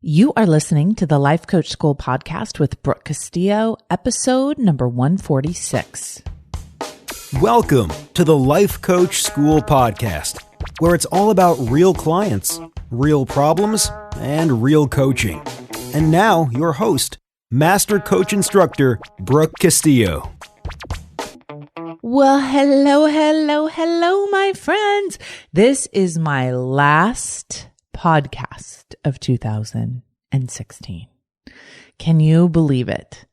You are listening to the Life Coach School podcast with Brooke Castillo, episode number 146. Welcome to the Life Coach School podcast, where it's all about real clients, real problems, and real coaching. And now, your host, Master Coach Instructor, Brooke Castillo. Well, hello, my friends. This is my last podcast of 2016. Can you believe it?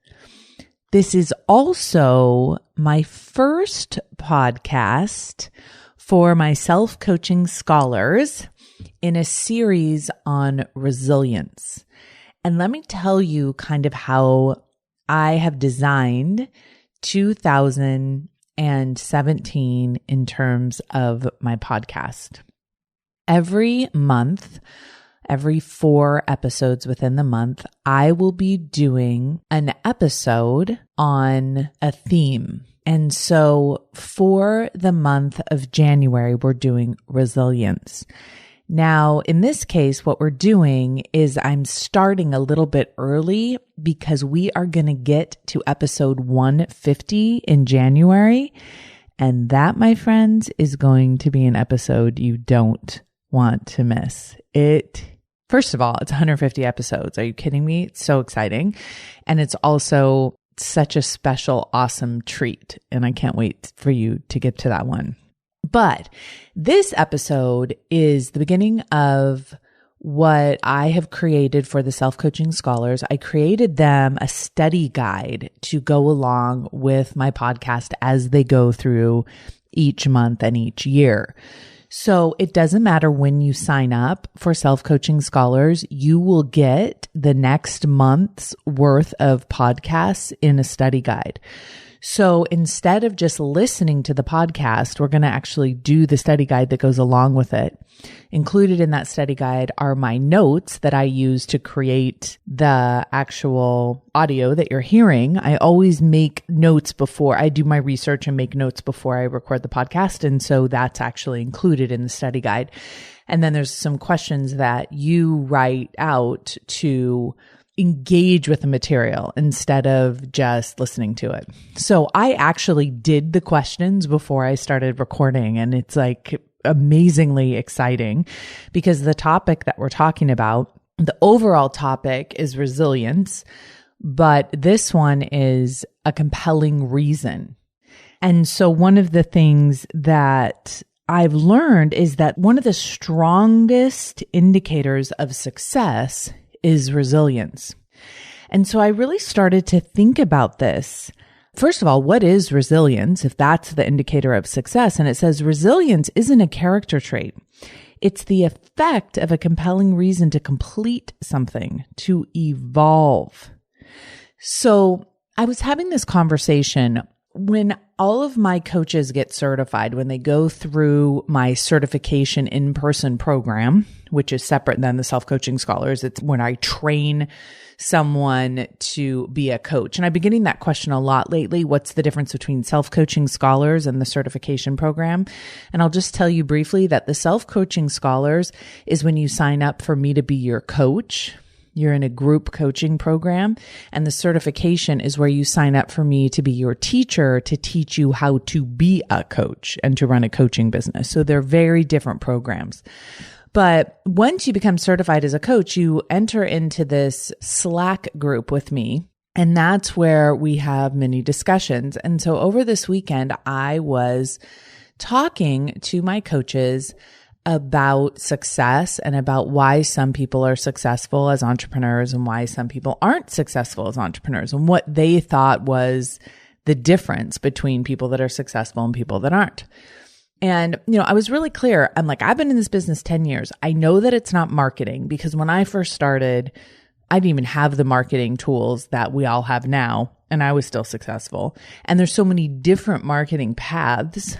This is also my first podcast for my self-coaching scholars in a series on resilience. And let me tell you kind of how I have designed 2017 in terms of my podcast. Every month, every 4 episodes within the month, I will be doing an episode on a theme. And so for the month of January, we're doing resilience. Now, in this case, what we're doing is I'm starting a little bit early because we are going to get to episode 150 in January. And that, my friends, is going to be an episode you don't want to miss. First of all, it's 150 episodes. Are you kidding me? It's so exciting. And it's also such a special, awesome treat. And I can't wait for you to get to that one. But this episode is the beginning of what I have created for the self-coaching scholars. I created them a study guide to go along with my podcast as they go through each month and each year. So it doesn't matter when you sign up for self-coaching scholars, you will get the next month's worth of podcasts in a study guide. So instead of just listening to the podcast, we're going to actually do the study guide that goes along with it. Included in that study guide are my notes that I use to create the actual audio that you're hearing. I always make notes before I do my research and make notes before I record the podcast. And so that's actually included in the study guide. And then there's some questions that you write out to engage with the material instead of just listening to it. So I actually did the questions before I started recording, and it's like amazingly exciting because the topic that we're talking about, the overall topic is resilience, but this one is a compelling reason. And so one of the things that I've learned is that one of the strongest indicators of success is resilience. And so I really started to think about this. First of all, what is resilience if that's the indicator of success? And it says resilience isn't a character trait. It's the effect of a compelling reason to complete something, to evolve. So I was having this conversation when all of my coaches get certified, when they go through my certification in-person program, which is separate than the self-coaching scholars. It's when I train someone to be a coach. And I've been getting that question a lot lately. What's the difference between self-coaching scholars and the certification program? And I'll just tell you briefly that the self-coaching scholars is when you sign up for me to be your coach. You're in a group coaching program, and the certification is where you sign up for me to be your teacher to teach you how to be a coach and to run a coaching business. So they're very different programs. But once you become certified as a coach, you enter into this Slack group with me, and that's where we have many discussions. And so over this weekend, I was talking to my coaches about success and about why some people are successful as entrepreneurs and why some people aren't successful as entrepreneurs and what they thought was the difference between people that are successful and people that aren't. And, I was really clear. I'm like, I've been in this business 10 years. I know that it's not marketing because when I first started, I didn't even have the marketing tools that we all have now, and I was still successful. And there's so many different marketing paths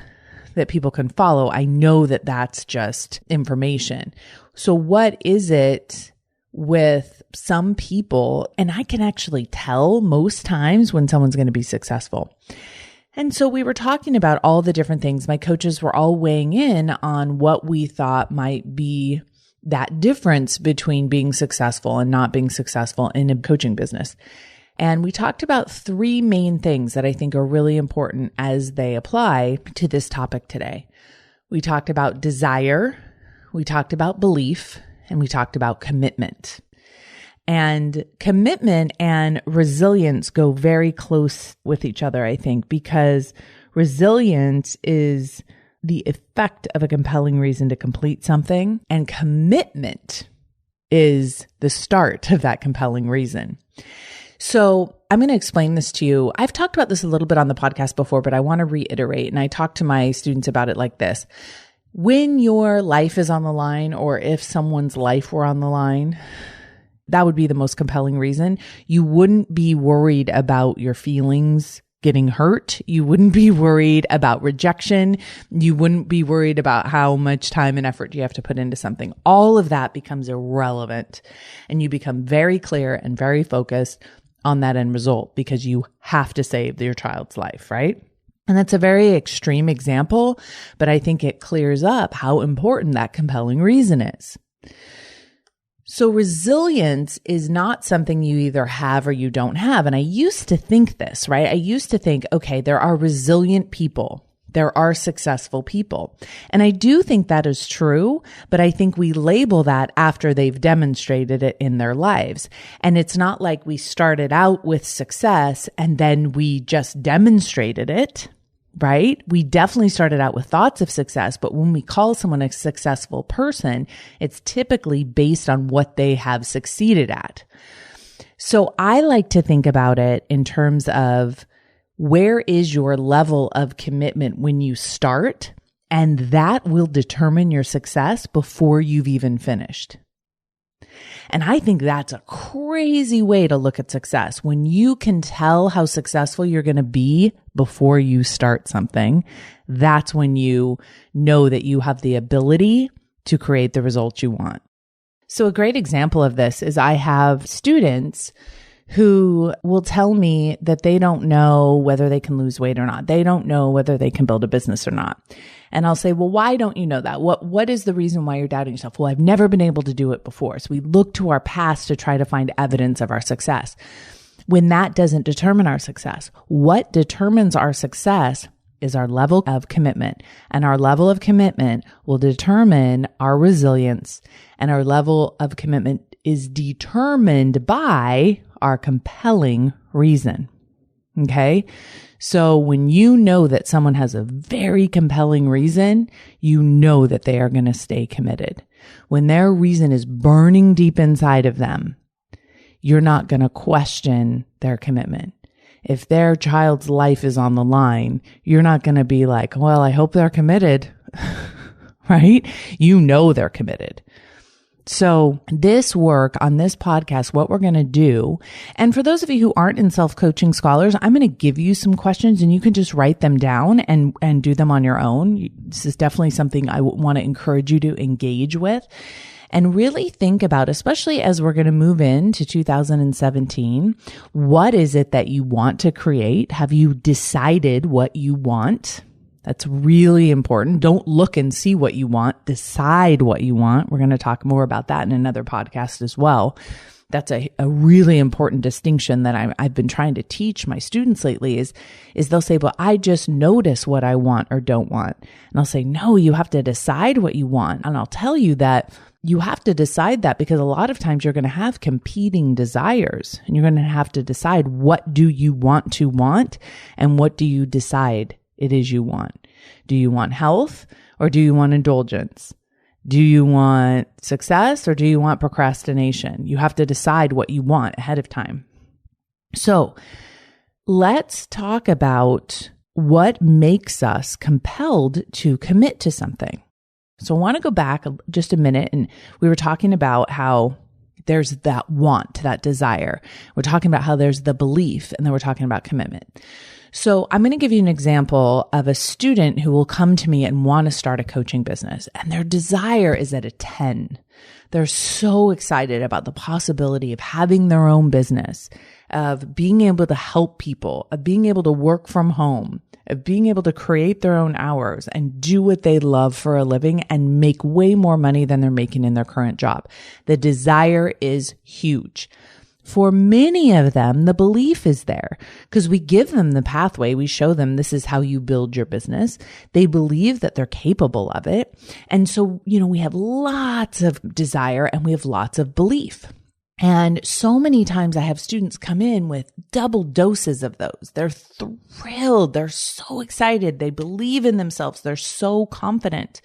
that people can follow. I know that that's just information. So what is it with some people? And I can actually tell most times when someone's going to be successful. And so we were talking about all the different things. My coaches were all weighing in on what we thought might be that difference between being successful and not being successful in a coaching business. And we talked about 3 main things that I think are really important as they apply to this topic today. We talked about desire, we talked about belief, and we talked about commitment. And commitment and resilience go very close with each other, I think, because resilience is the effect of a compelling reason to complete something, and commitment is the start of that compelling reason. So I'm going to explain this to you. I've talked about this a little bit on the podcast before, but I want to reiterate, and I talk to my students about it like this. When your life is on the line, or if someone's life were on the line, that would be the most compelling reason. You wouldn't be worried about your feelings getting hurt. You wouldn't be worried about rejection. You wouldn't be worried about how much time and effort you have to put into something. All of that becomes irrelevant, and you become very clear and very focused on that end result because you have to save your child's life, right? And that's a very extreme example, but I think it clears up how important that compelling reason is. So resilience is not something you either have or you don't have. And I used to think this, right? I used to think, okay, there are resilient people. There are successful people. And I do think that is true, but I think we label that after they've demonstrated it in their lives. And it's not like we started out with success and then we just demonstrated it, right? We definitely started out with thoughts of success, but when we call someone a successful person, it's typically based on what they have succeeded at. So I like to think about it in terms of where is your level of commitment when you start, and that will determine your success before you've even finished. And I think that's a crazy way to look at success. When you can tell how successful you're going to be before you start something, that's when you know that you have the ability to create the results you want. So a great example of this is I have students who will tell me that they don't know whether they can lose weight or not. They don't know whether they can build a business or not. And I'll say, well, why don't you know that? What is the reason why you're doubting yourself? Well, I've never been able to do it before. So we look to our past to try to find evidence of our success. When that doesn't determine our success, what determines our success is our level of commitment. And our level of commitment will determine our resilience. And our level of commitment is determined by our compelling reason. Okay. So when you know that someone has a very compelling reason, you know that they are going to stay committed. When their reason is burning deep inside of them, you're not going to question their commitment. If their child's life is on the line, you're not going to be like, well, I hope they're committed, right? You know they're committed. So this work on this podcast, what we're going to do, and for those of you who aren't in self-coaching scholars, I'm going to give you some questions and you can just write them down and do them on your own. This is definitely something I want to encourage you to engage with and really think about, especially as we're going to move into 2017, what is it that you want to create? Have you decided what you want? That's really important. Don't look and see what you want. Decide what you want. We're going to talk more about that in another podcast as well. That's a really important distinction that I've been trying to teach my students lately is they'll say, well, I just notice what I want or don't want. And I'll say, no, you have to decide what you want. And I'll tell you that you have to decide that because a lot of times you're going to have competing desires and you're going to have to decide what do you want to want and what do you decide it is you want. Do you want health or do you want indulgence? Do you want success or do you want procrastination? You have to decide what you want ahead of time. So let's talk about what makes us compelled to commit to something. So I want to go back just a minute, and we were talking about how there's that want, that desire. We're talking about how there's the belief, and then we're talking about commitment. So I'm going to give you an example of a student who will come to me and want to start a coaching business, and their desire is at a 10. They're so excited about the possibility of having their own business, of being able to help people, of being able to work from home, of being able to create their own hours and do what they love for a living and make way more money than they're making in their current job. The desire is huge. For many of them, the belief is there because we give them the pathway. We show them this is how you build your business. They believe that they're capable of it. And so, we have lots of desire and we have lots of belief. And so many times I have students come in with double doses of those. They're thrilled. They're so excited. They believe in themselves. They're so confident.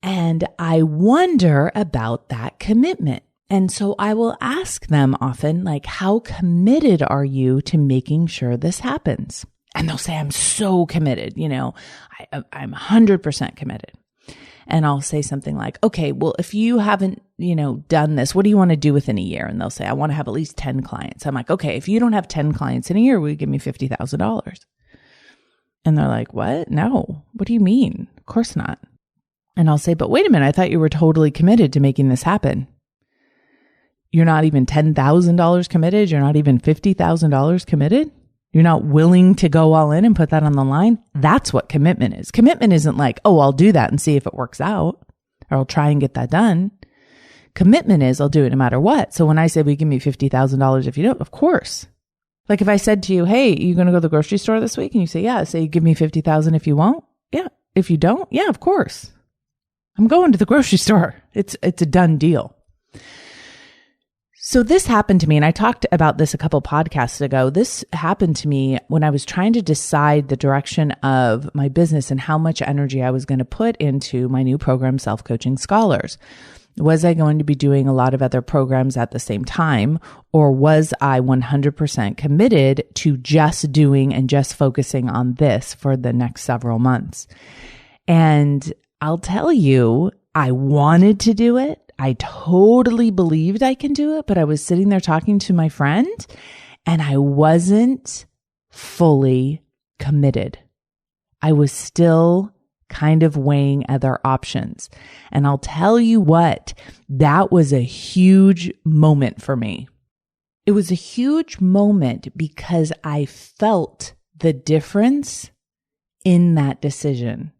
And I wonder about that commitment. And so I will ask them often, how committed are you to making sure this happens? And they'll say, I'm so committed. I'm 100% committed. And I'll say something like, okay, well, if you haven't, done this, what do you want to do within a year? And they'll say, I want to have at least 10 clients. I'm like, okay, if you don't have 10 clients in a year, will you give me $50,000? And they're like, what? No. What do you mean? Of course not. And I'll say, but wait a minute, I thought you were totally committed to making this happen. You're not even $10,000 committed. You're not even $50,000 committed. You're not willing to go all in and put that on the line. That's what commitment is. Commitment isn't like, oh, I'll do that and see if it works out, or I'll try and get that done. Commitment is I'll do it no matter what. So when I say, will you give me $50,000 if you don't? Of course. Like if I said to you, hey, you going to go to the grocery store this week? And you say, yeah. I say, give me $50,000 if you won't. Yeah. If you don't, yeah, of course. I'm going to the grocery store. It's a done deal. So this happened to me, and I talked about this a couple podcasts ago. This happened to me when I was trying to decide the direction of my business and how much energy I was going to put into my new program, Self-Coaching Scholars. Was I going to be doing a lot of other programs at the same time, or was I 100% committed to just doing and just focusing on this for the next several months? And I'll tell you, I wanted to do it. I totally believed I can do it, but I was sitting there talking to my friend and I wasn't fully committed. I was still kind of weighing other options. And I'll tell you what, that was a huge moment for me. It was a huge moment because I felt the difference in that decision.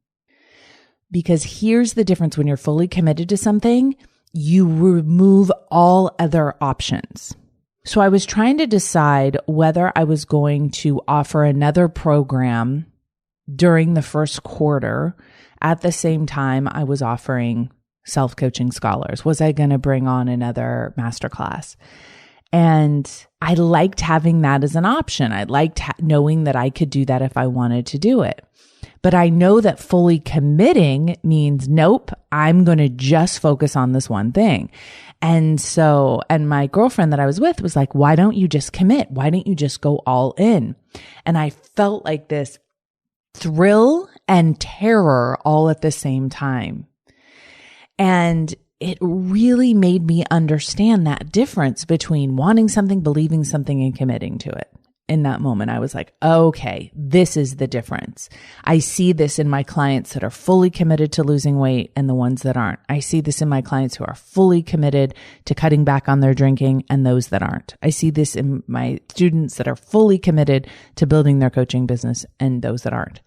Because here's the difference when you're fully committed to something, you remove all other options. So I was trying to decide whether I was going to offer another program during the first quarter at the same time I was offering Self-Coaching Scholars. Was I going to bring on another masterclass? And I liked having that as an option. I liked knowing that I could do that if I wanted to do it. But I know that fully committing means, nope, I'm going to just focus on this one thing. And my girlfriend that I was with was like, why don't you just commit? Why don't you just go all in? And I felt like this thrill and terror all at the same time. And it really made me understand that difference between wanting something, believing something, and committing to it. In that moment, I was like, okay, this is the difference. I see this in my clients that are fully committed to losing weight and the ones that aren't. I see this in my clients who are fully committed to cutting back on their drinking and those that aren't. I see this in my students that are fully committed to building their coaching business and those that aren't.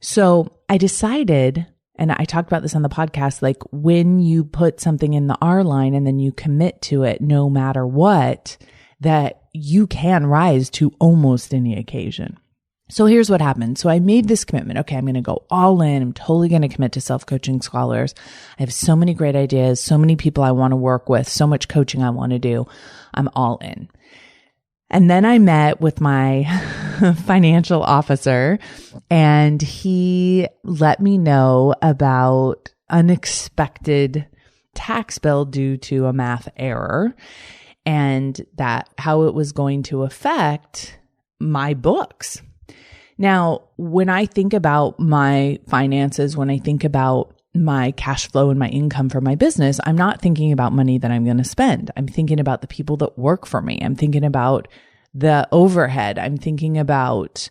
So I decided, and I talked about this on the podcast, like when you put something in the R line and then you commit to it no matter what, that you can rise to almost any occasion. So here's what happened. So I made this commitment. Okay, I'm going to go all in. I'm totally going to commit to Self-Coaching Scholars. I have so many great ideas, so many people I want to work with, so much coaching I want to do. I'm all in. And then I met with my financial officer, and he let me know about unexpected tax bill due to a math error, and that how it was going to affect my books. Now, when I think about my finances, when I think about my cash flow and my income for my business, I'm not thinking about money that I'm going to spend. I'm thinking about the people that work for me. I'm thinking about the overhead. I'm thinking about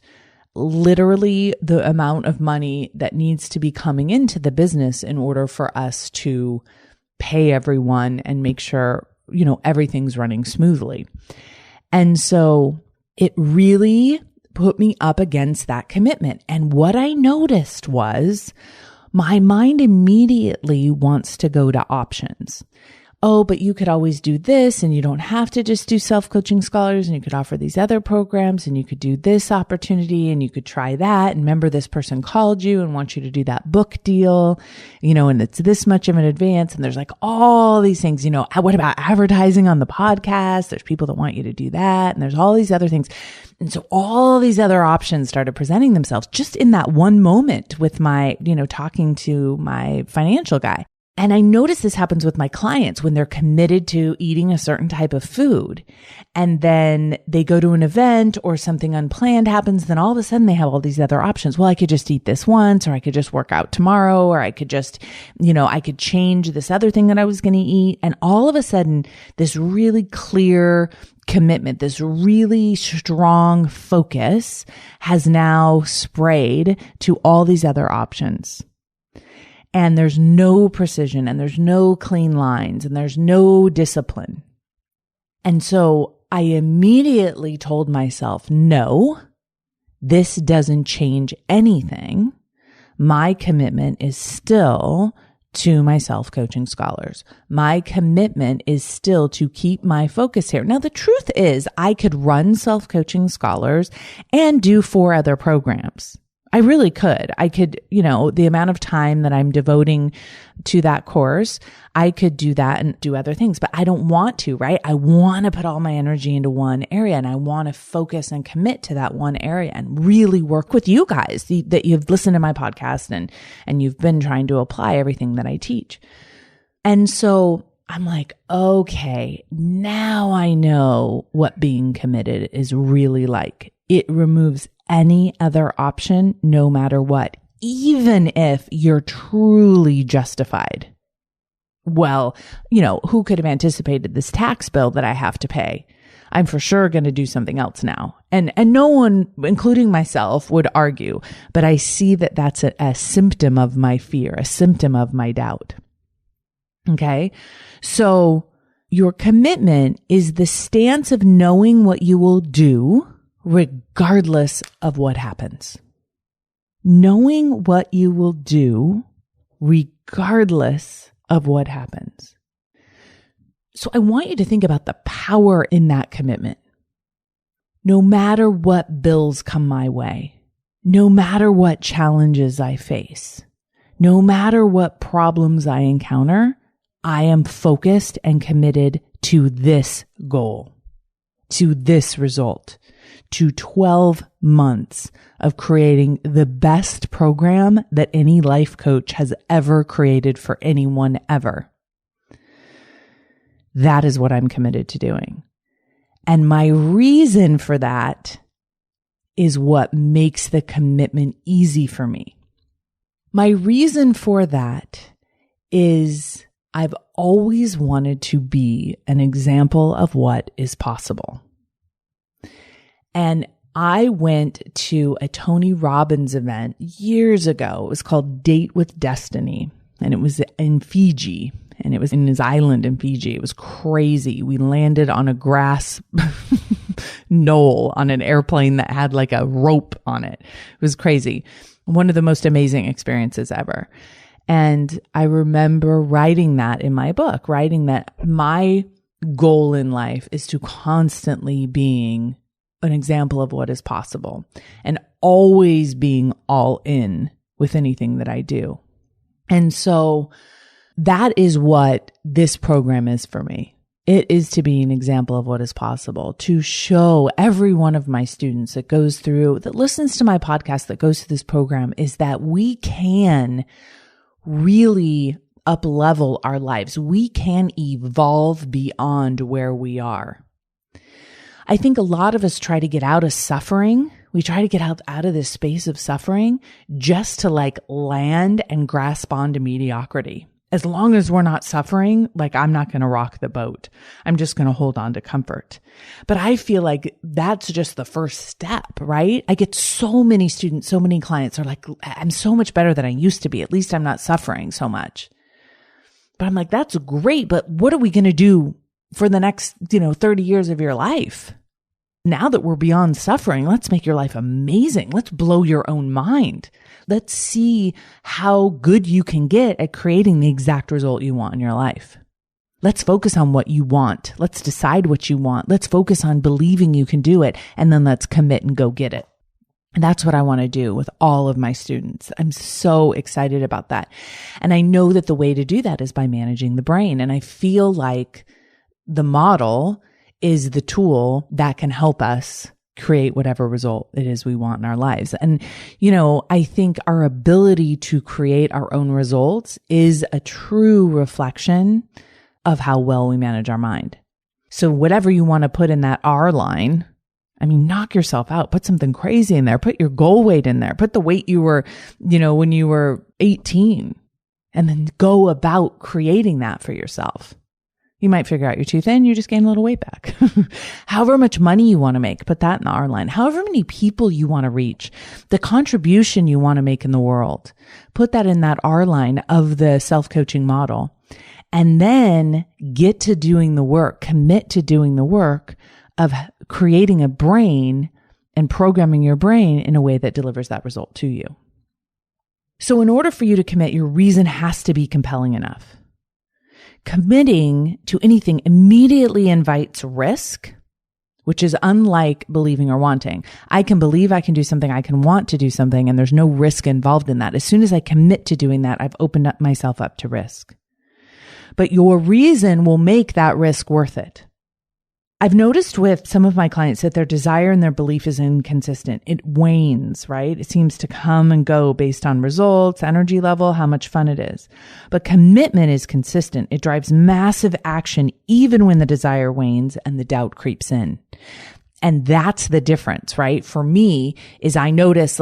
literally the amount of money that needs to be coming into the business in order for us to pay everyone and make sure, everything's running smoothly. And so it really put me up against that commitment. And what I noticed was my mind immediately wants to go to options. Oh, but you could always do this, and you don't have to just do self-coaching scholars, and you could offer these other programs, and you could do this opportunity, and you could try that. And remember, this person called you and wants you to do that book deal, and it's this much of an advance. And there's like all these things, what about advertising on the podcast? There's people that want you to do that. And there's all these other things. And so all these other options started presenting themselves just in that one moment with my, talking to my financial guy. And I notice this happens with my clients when they're committed to eating a certain type of food, and then they go to an event or something unplanned happens. Then all of a sudden they have all these other options. Well, I could just eat this once, or I could just work out tomorrow, or I could just, I could change this other thing that I was going to eat. And all of a sudden this really clear commitment, this really strong focus has now sprayed to all these other options. And there's no precision, and there's no clean lines, and there's no discipline. And so I immediately told myself, no, this doesn't change anything. My commitment is still to my self-coaching scholars. My commitment is still to keep my focus here. Now, the truth is I could run self-coaching scholars and do 4 other programs. I really could. I could, the amount of time that I'm devoting to that course, I could do that and do other things, but I don't want to, right? I want to put all my energy into one area, and I want to focus and commit to that one area and really work with you guys that you've listened to my podcast and you've been trying to apply everything that I teach. And so I'm like, okay, now I know what being committed is really like. It removes any other option, no matter what, even if you're truly justified. Well, who could have anticipated this tax bill that I have to pay? I'm for sure going to do something else now. And no one, including myself, would argue, but I see that that's a symptom of my fear, a symptom of my doubt. Okay. So your commitment is the stance of knowing what you will do regardless of what happens. Knowing what you will do regardless of what happens. So I want you to think about the power in that commitment. No matter what bills come my way, no matter what challenges I face, no matter what problems I encounter, I am focused and committed to this goal, to this result, to 12 months of creating the best program that any life coach has ever created for anyone ever. That is what I'm committed to doing. And my reason for that is what makes the commitment easy for me. My reason for that is I've always wanted to be an example of what is possible. And I went to a Tony Robbins event years ago. It was called Date with Destiny, and it was in Fiji, and it was in his island in Fiji. It was crazy. We landed on a grass knoll on an airplane that had like a rope on it. It was crazy. One of the most amazing experiences ever. And I remember writing that in my book, writing that my goal in life is to constantly being an example of what is possible and always being all in with anything that I do. And so that is what this program is for me. It is to be an example of what is possible, to show every one of my students that goes through, that listens to my podcast, that goes through this program, is that we can really up-level our lives. We can evolve beyond where we are. I think a lot of us try to get out of suffering. We try to get out of this space of suffering just to like land and grasp onto mediocrity. As long as we're not suffering, like I'm not going to rock the boat. I'm just going to hold on to comfort. But I feel like that's just the first step, right? I get so many students, so many clients are like, I'm so much better than I used to be. At least I'm not suffering so much. But I'm like, that's great. But what are we going to do for the next, 30 years of your life? Now that we're beyond suffering, let's make your life amazing. Let's blow your own mind. Let's see how good you can get at creating the exact result you want in your life. Let's focus on what you want. Let's decide what you want. Let's focus on believing you can do it. And then let's commit and go get it. And that's what I want to do with all of my students. I'm so excited about that. And I know that the way to do that is by managing the brain. And I feel like the model is the tool that can help us create whatever result it is we want in our lives. And, I think our ability to create our own results is a true reflection of how well we manage our mind. So whatever you want to put in that R line, knock yourself out, put something crazy in there, put your goal weight in there, put the weight you were, when you were 18, and then go about creating that for yourself. You might figure out you're too thin. You just gain a little weight back. However much money you want to make, put that in the R line. However many people you want to reach, the contribution you want to make in the world, put that in that R line of the self-coaching model. And then get to doing the work, commit to doing the work of creating a brain and programming your brain in a way that delivers that result to you. So in order for you to commit, your reason has to be compelling enough. Committing to anything immediately invites risk, which is unlike believing or wanting. I can believe I can do something, I can want to do something, and there's no risk involved in that. As soon as I commit to doing that, I've opened up myself up to risk. But your reason will make that risk worth it. I've noticed with some of my clients that their desire and their belief is inconsistent. It wanes, right? It seems to come and go based on results, energy level, how much fun it is. But commitment is consistent. It drives massive action even when the desire wanes and the doubt creeps in. And that's the difference, right? For me is I notice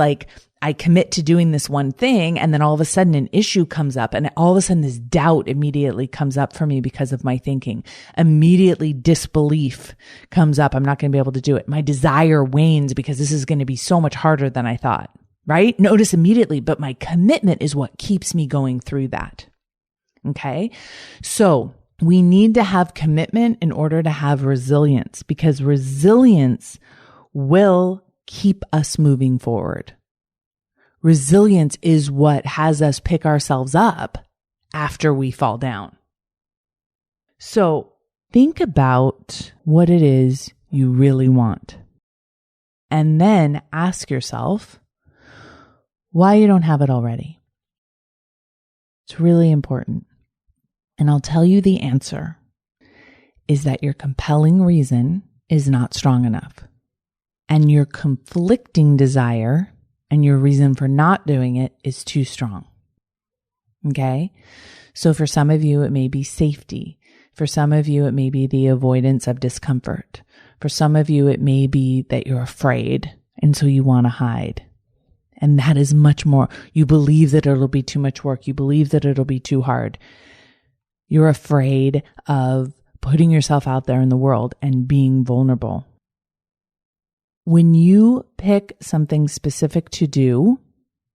I commit to doing this one thing and then all of a sudden an issue comes up and all of a sudden this doubt immediately comes up for me because of my thinking. Immediately disbelief comes up. I'm not going to be able to do it. My desire wanes because this is going to be so much harder than I thought, right? Notice immediately, but my commitment is what keeps me going through that. Okay. So we need to have commitment in order to have resilience because resilience will keep us moving forward. Resilience is what has us pick ourselves up after we fall down. So think about what it is you really want. And then ask yourself why you don't have it already. It's really important. And I'll tell you the answer is that your compelling reason is not strong enough. And your conflicting desire and your reason for not doing it is too strong. Okay? So for some of you, it may be safety. For some of you, it may be the avoidance of discomfort. For some of you, it may be that you're afraid, and so you want to hide. And that is much more. You believe that it'll be too much work. You believe that it'll be too hard. You're afraid of putting yourself out there in the world and being vulnerable. When you pick something specific to do,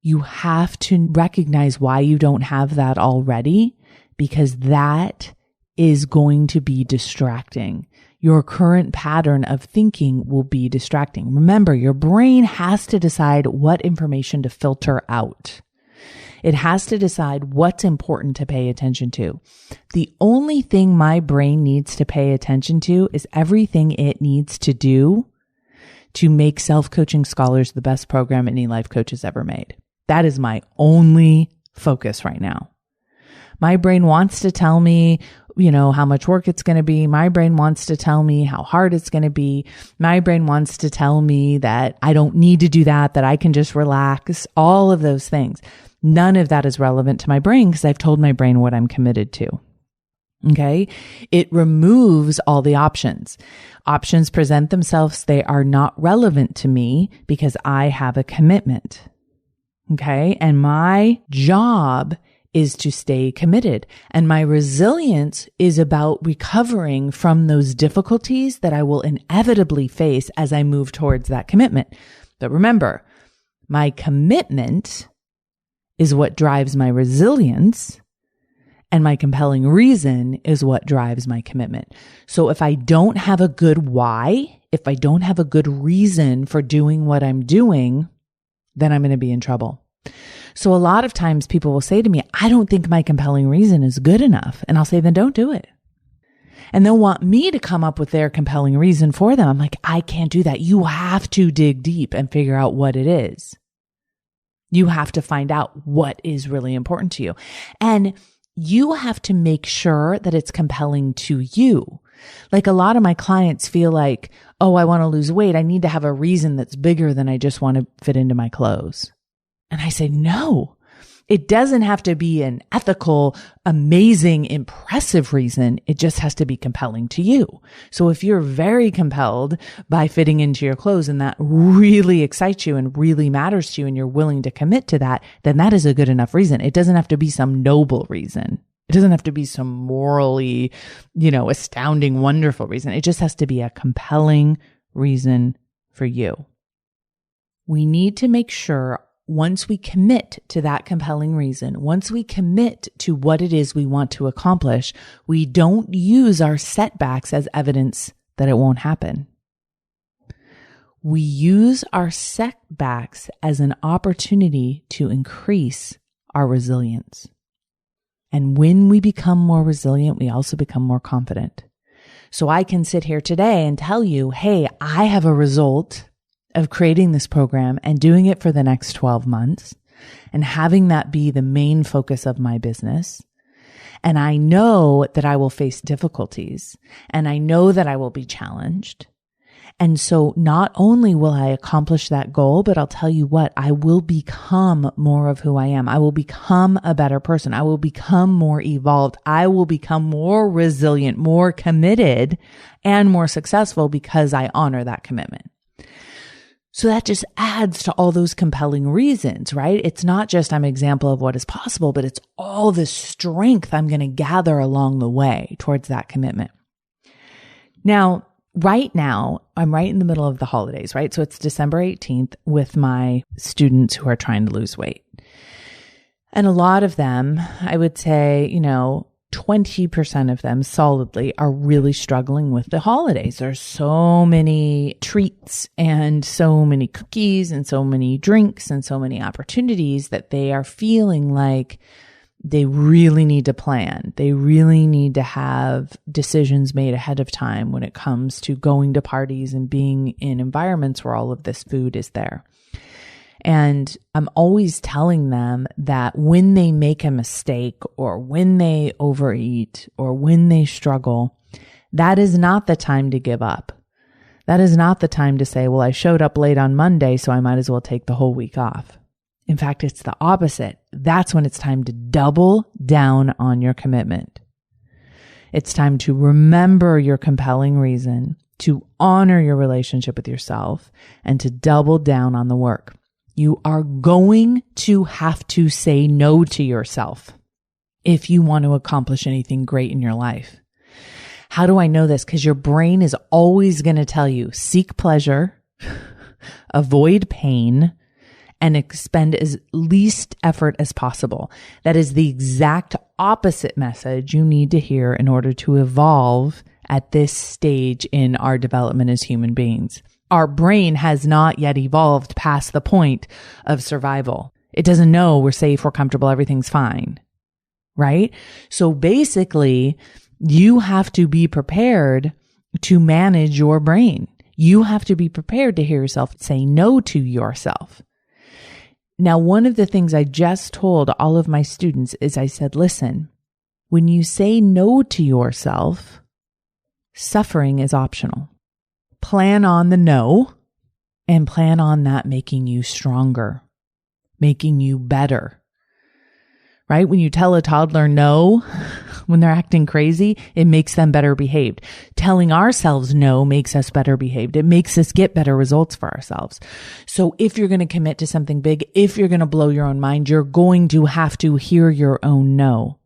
you have to recognize why you don't have that already, because that is going to be distracting. Your current pattern of thinking will be distracting. Remember, your brain has to decide what information to filter out. It has to decide what's important to pay attention to. The only thing my brain needs to pay attention to is everything it needs to do to make Self-Coaching Scholars the best program any life coach has ever made. That is my only focus right now. My brain wants to tell me, how much work it's going to be. My brain wants to tell me how hard it's going to be. My brain wants to tell me that I don't need to do that I can just relax, all of those things. None of that is relevant to my brain because I've told my brain what I'm committed to. Okay. It removes all the options. Options present themselves. They are not relevant to me because I have a commitment. Okay. And my job is to stay committed. And my resilience is about recovering from those difficulties that I will inevitably face as I move towards that commitment. But remember, my commitment is what drives my resilience, and my compelling reason is what drives my commitment. So if I don't have a good why, if I don't have a good reason for doing what I'm doing, then I'm going to be in trouble. So a lot of times people will say to me, I don't think my compelling reason is good enough. And I'll say, then don't do it. And they'll want me to come up with their compelling reason for them. I'm like, I can't do that. You have to dig deep and figure out what it is. You have to find out what is really important to you. And you have to make sure that it's compelling to you. Like a lot of my clients feel like, oh, I want to lose weight. I need to have a reason that's bigger than I just want to fit into my clothes. And I say, no, it doesn't have to be an ethical, amazing, impressive reason. It just has to be compelling to you. So if you're very compelled by fitting into your clothes and that really excites you and really matters to you and you're willing to commit to that, then that is a good enough reason. It doesn't have to be some noble reason. It doesn't have to be some morally, astounding, wonderful reason. It just has to be a compelling reason for you. We need to make sure once we commit to that compelling reason, once we commit to what it is we want to accomplish, we don't use our setbacks as evidence that it won't happen. We use our setbacks as an opportunity to increase our resilience. And when we become more resilient, we also become more confident. So I can sit here today and tell you, hey, I have a result of creating this program and doing it for the next 12 months and having that be the main focus of my business. And I know that I will face difficulties and I know that I will be challenged. And so not only will I accomplish that goal, but I'll tell you what, I will become more of who I am. I will become a better person. I will become more evolved. I will become more resilient, more committed, and more successful because I honor that commitment. So that just adds to all those compelling reasons, right? It's not just I'm an example of what is possible, but it's all the strength I'm going to gather along the way towards that commitment. Now, right now, I'm right in the middle of the holidays, right? So it's December 18th with my students who are trying to lose weight. And a lot of them, I would say, 20% of them solidly are really struggling with the holidays. There's so many treats and so many cookies and so many drinks and so many opportunities that they are feeling like they really need to plan. They really need to have decisions made ahead of time when it comes to going to parties and being in environments where all of this food is there. And I'm always telling them that when they make a mistake or when they overeat or when they struggle, that is not the time to give up. That is not the time to say, well, I showed up late on Monday, so I might as well take the whole week off. In fact, it's the opposite. That's when it's time to double down on your commitment. It's time to remember your compelling reason, to honor your relationship with yourself, and to double down on the work. You are going to have to say no to yourself if you want to accomplish anything great in your life. How do I know this? Because your brain is always going to tell you, seek pleasure, avoid pain, and expend as least effort as possible. That is the exact opposite message you need to hear in order to evolve at this stage in our development as human beings. Our brain has not yet evolved past the point of survival. It doesn't know we're safe, we're comfortable, everything's fine, right? So basically, you have to be prepared to manage your brain. You have to be prepared to hear yourself say no to yourself. Now, one of the things I just told all of my students is I said, listen, when you say no to yourself, suffering is optional. Plan on the no and plan on that making you stronger, making you better, right? When you tell a toddler no, When they're acting crazy, it makes them better behaved. Telling ourselves no makes us better behaved. It makes us get better results for ourselves. So if you're going to commit to something big, if you're going to blow your own mind, you're going to have to hear your own no.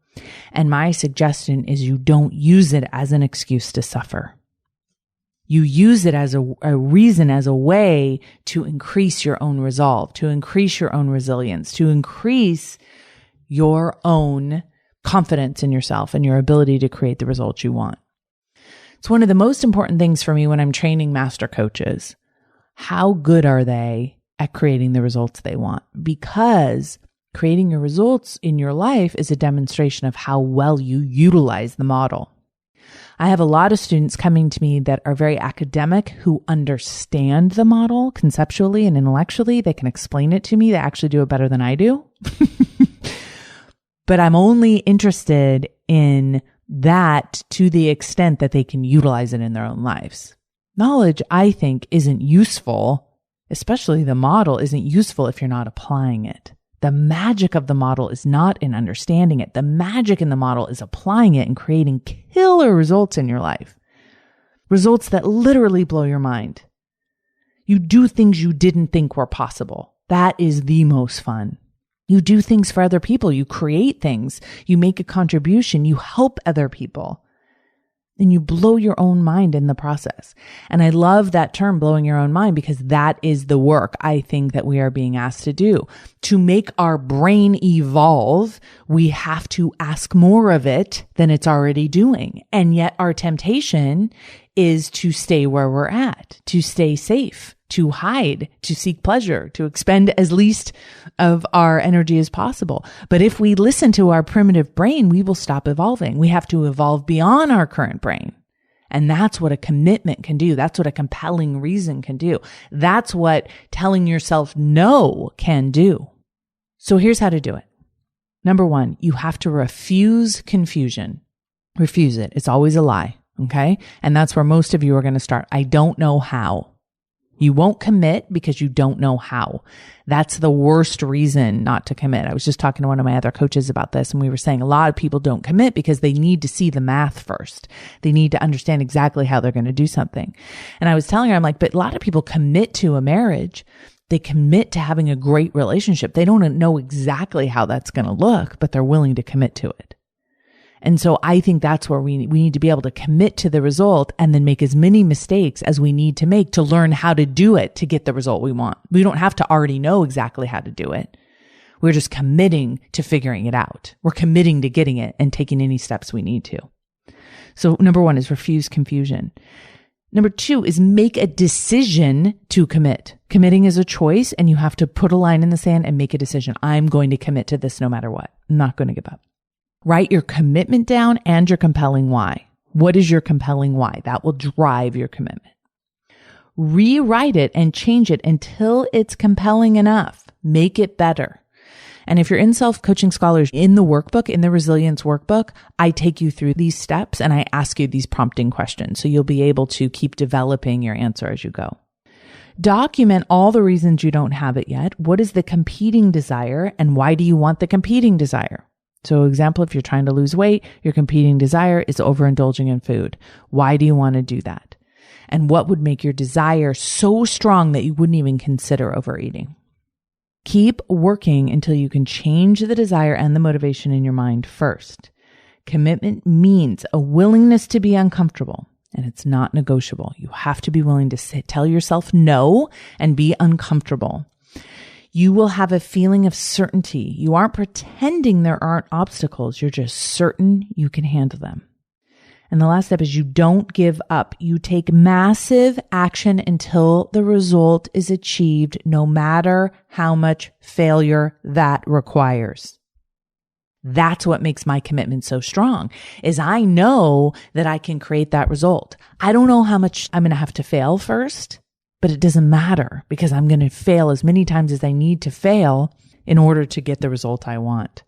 And my suggestion is you don't use it as an excuse to suffer. You use it as a reason, as a way to increase your own resolve, to increase your own resilience, to increase your own confidence in yourself and your ability to create the results you want. It's one of the most important things for me when I'm training master coaches. How good are they at creating the results they want? Because creating your results in your life is a demonstration of how well you utilize the model. I have a lot of students coming to me that are very academic who understand the model conceptually and intellectually. They can explain it to me. They actually do it better than I do. But I'm only interested in that to the extent that they can utilize it in their own lives. Knowledge, I think, isn't useful, especially the model isn't useful if you're not applying it. The magic of the model is not in understanding it. The magic in the model is applying it and creating killer results in your life. Results that literally blow your mind. You do things you didn't think were possible. That is the most fun. You do things for other people. You create things. You make a contribution. You help other people. And you blow your own mind in the process. And I love that term, blowing your own mind, because that is the work I think that we are being asked to do. To make our brain evolve, we have to ask more of it than it's already doing. And yet our temptation is to stay where we're at, to stay safe, to hide, to seek pleasure, to expend as least of our energy as possible. But if we listen to our primitive brain, we will stop evolving. We have to evolve beyond our current brain. And that's what a commitment can do. That's what a compelling reason can do. That's what telling yourself no can do. So here's how to do it. Number one, you have to refuse confusion. Refuse it. It's always a lie. Okay. And that's where most of you are going to start. I don't know how. You won't commit because you don't know how. That's the worst reason not to commit. I was just talking to one of my other coaches about this, and we were saying a lot of people don't commit because they need to see the math first. They need to understand exactly how they're going to do something. And I was telling her, I'm like, but a lot of people commit to a marriage. They commit to having a great relationship. They don't know exactly how that's going to look, but they're willing to commit to it. And so I think that's where we need to be able to commit to the result and then make as many mistakes as we need to make to learn how to do it to get the result we want. We don't have to already know exactly how to do it. We're just committing to figuring it out. We're committing to getting it and taking any steps we need to. So number one is refuse confusion. Number two is make a decision to commit. Committing is a choice, and you have to put a line in the sand and make a decision. I'm going to commit to this no matter what. I'm not going to give up. Write your commitment down and your compelling why. What is your compelling why? That will drive your commitment. Rewrite it and change it until it's compelling enough. Make it better. And if you're in Self-Coaching Scholars, in the workbook, in the resilience workbook, I take you through these steps and I ask you these prompting questions. So you'll be able to keep developing your answer as you go. Document all the reasons you don't have it yet. What is the competing desire and why do you want the competing desire? So example, if you're trying to lose weight, your competing desire is overindulging in food. Why do you want to do that? And what would make your desire so strong that you wouldn't even consider overeating? Keep working until you can change the desire and the motivation in your mind first. Commitment means a willingness to be uncomfortable, and it's not negotiable. You have to be willing to tell yourself no and be uncomfortable. You will have a feeling of certainty. You aren't pretending there aren't obstacles. You're just certain you can handle them. And the last step is you don't give up. You take massive action until the result is achieved, no matter how much failure that requires. That's what makes my commitment so strong, is I know that I can create that result. I don't know how much I'm going to have to fail first. But it doesn't matter because I'm going to fail as many times as I need to fail in order to get the result I want.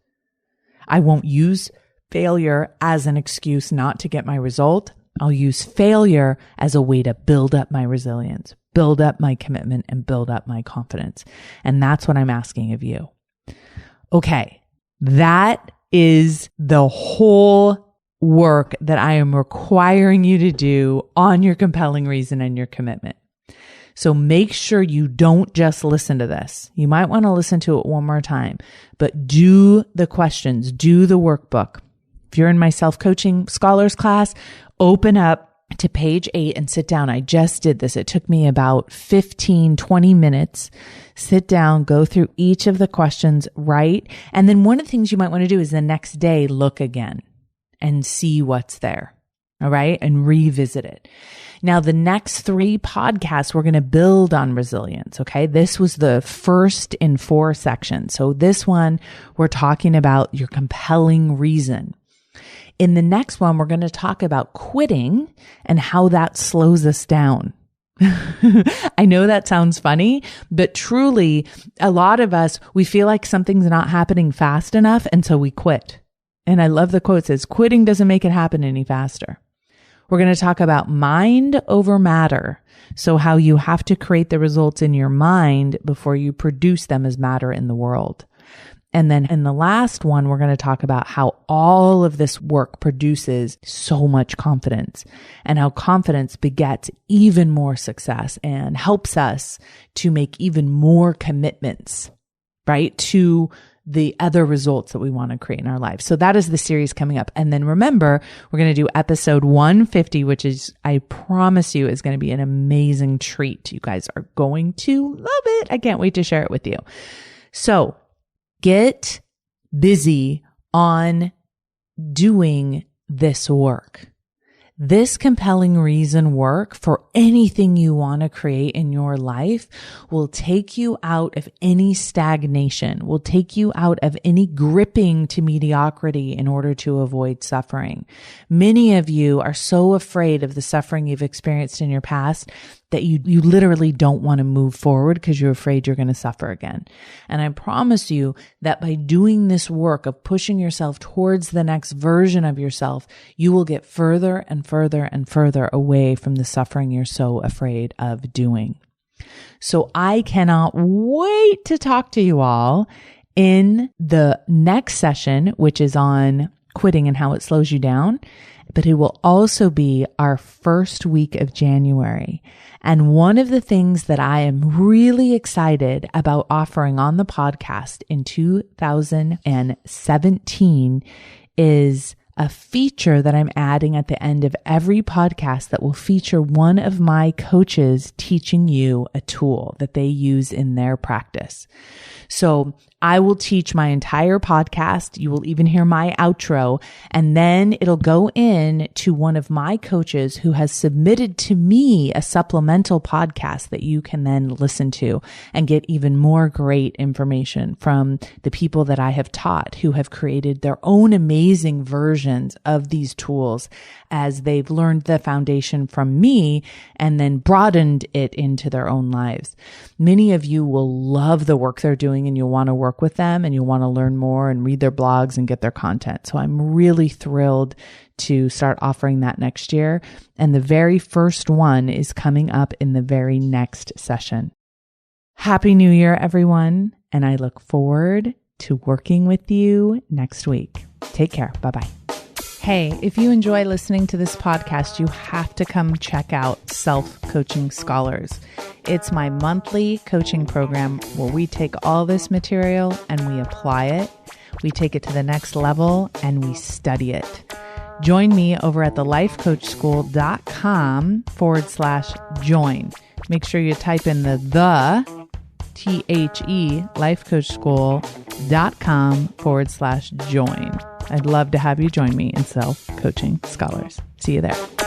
I won't use failure as an excuse not to get my result. I'll use failure as a way to build up my resilience, build up my commitment, and build up my confidence. And that's what I'm asking of you. Okay, that is the whole work that I am requiring you to do on your compelling reason and your commitment. So make sure you don't just listen to this. You might want to listen to it one more time, but do the questions, do the workbook. If you're in my self-coaching scholars class, open up to page 8 and sit down. I just did this. It took me about 15, 20 minutes. Sit down, go through each of the questions, write. And then one of the things you might want to do is the next day, look again and see what's there. All right. And revisit it. Now, the next 3 podcasts, we're going to build on resilience. Okay. This was the first in 4 sections. So this one, we're talking about your compelling reason. In the next one, we're going to talk about quitting and how that slows us down. I know that sounds funny, but truly, a lot of us, we feel like something's not happening fast enough, and so we quit. And I love the quote, it says, quitting doesn't make it happen any faster. We're going to talk about mind over matter. So how you have to create the results in your mind before you produce them as matter in the world. And then in the last one, we're going to talk about how all of this work produces so much confidence and how confidence begets even more success and helps us to make even more commitments, right, to the other results that we want to create in our life. So that is the series coming up. And then remember, we're going to do episode 150, which is, I promise you, is going to be an amazing treat. You guys are going to love it. I can't wait to share it with you. So get busy on doing this work. This compelling reason work for anything you want to create in your life will take you out of any stagnation, will take you out of any gripping to mediocrity in order to avoid suffering. Many of you are so afraid of the suffering you've experienced in your past that you literally don't want to move forward because you're afraid you're going to suffer again. And I promise you that by doing this work of pushing yourself towards the next version of yourself, you will get further and further and further away from the suffering you're so afraid of doing. So I cannot wait to talk to you all in the next session, which is on quitting and how it slows you down. But it will also be our first week of January. And one of the things that I am really excited about offering on the podcast in 2017 is a feature that I'm adding at the end of every podcast that will feature one of my coaches teaching you a tool that they use in their practice. So I will teach my entire podcast. You will even hear my outro, and then it'll go in to one of my coaches who has submitted to me a supplemental podcast that you can then listen to and get even more great information from the people that I have taught who have created their own amazing versions of these tools as they've learned the foundation from me and then broadened it into their own lives. Many of you will love the work they're doing and you'll want to work with them and you'll want to learn more and read their blogs and get their content. So I'm really thrilled to start offering that next year. And the very first one is coming up in the very next session. Happy New Year, everyone. And I look forward to working with you next week. Take care. Bye-bye. Hey, if you enjoy listening to this podcast, you have to come check out Self-Coaching Scholars. It's my monthly coaching program where we take all this material and we apply it. We take it to the next level and we study it. Join me over at thelifecoachschool.com/join. Make sure you type in the lifecoachschool.com/join. I'd love to have you join me in Self-Coaching Scholars. See you there.